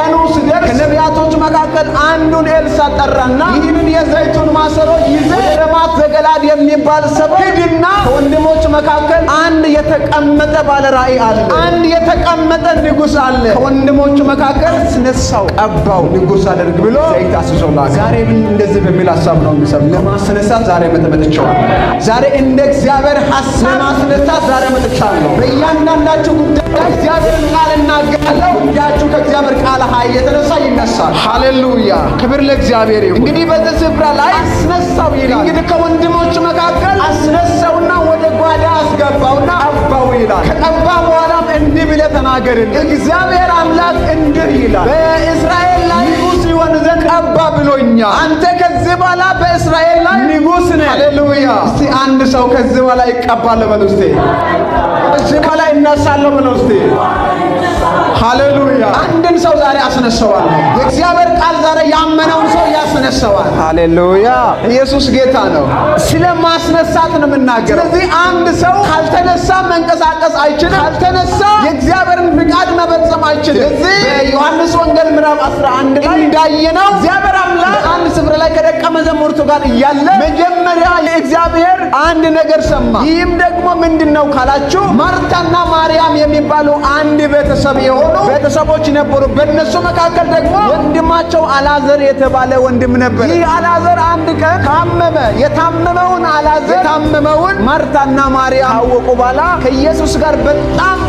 ቀኑ ሲደርስ ከነቢያቶች መካከል አንዱን ኤልሳ ጠራና ይህንን የዘይቱን ማሰሮ ይዘህ ወደ ረማት ዘገላድ የሚባል ሰፈር ሂድና ከወንድሞች መካከል አንድ የተቀመጠ ባለ ራእይ አለ፣ አንድ የተቀመጠ ንጉሥ አለ፣ ከወንድሞች መካከል አስነሳው፣ ቀባው፣ ንጉሥ አድርግ ብሎ ዘይት አስሶላል። ዛሬ እንደዚህ በሚል ሐሳብ ነው የሚሰብከው። ለማስነሳት ዛሬ መጥቻለሁ። ዛሬ እንደ እግዚአብሔር ሐሳብ ለማስነሳት ዛሬ መጥቻለሁ። በእያንዳንዳችሁ ጉዳይ እግዚአብሔር ቃል እናገራለሁ። እጃችሁ ከእግዚአብሔር ቃል ኃይል የተነሳ ይነሳል። ሃሌሉያ! ክብር ለእግዚአብሔር ይሁን። እንግዲህ በዚህ ስፍራ ላይ አስነሳው ይላል። እንግዲህ ከወንድሞች መካከል አስነሳውና ወደ ጓዳ አስገባውና ቀባው ይላል። ከቀባ በኋላም እንዲህ ብለህ ተናገርልኝ፣ እግዚአብሔር አምላክ እንዲህ ይላል፣ በእስራኤል ላይ ንጉሥ ይሆን ዘንድ ቀባ ብሎኛል። አንተ ከዚህ በኋላ በእስራኤል ላይ ንጉሥ ነህ። ሃሌሉያ! እስቲ አንድ ሰው ከዚህ በኋላ ይቀባል በል እስቲ። ከዚህ በኋላ ይነሳል በል እስቲ። ሃሌሉያ! አንድን ሰው ዛሬ አስነሳዋል። የእግዚአብሔር ቃል ዛሬ ያመነውን ሰው ያስነሳዋል። ሃሌሉያ! ኢየሱስ ጌታ ነው። ስለ ማስነሳት ነው የምናገረው። ስለዚህ አንድ ሰው ካልተነሳ መንቀሳቀስ አይችልም። ካልተነሳ የእግዚአብሔርን ፍቃድ መፈጸም አይችልም። ስለዚህ በዮሐንስ ወንጌል ምዕራፍ 11 ላይ እንዳየነው እግዚአብሔር አምላክ አንድ ስፍራ ላይ ከደቀ መዛሙርቱ ጋር እያለ መጀመሪያ የእግዚአብሔር አንድ ነገር ሰማ። ይህም ደግሞ ምንድነው ካላችሁ ማርታና ማርያም የሚባሉ አንድ ቤተሰብ የሆኑ ቤተሰቦች ነበሩ። በእነሱ መካከል ደግሞ ወንድማቸው አልዓዛር የተባለ ወንድም ነበር። ይህ አልዓዛር አንድ ቀን ታመመ። የታመመውን አልዓዛር የታመመውን ማርታና ማርያም አወቁ። በኋላ ከኢየሱስ ጋር በጣም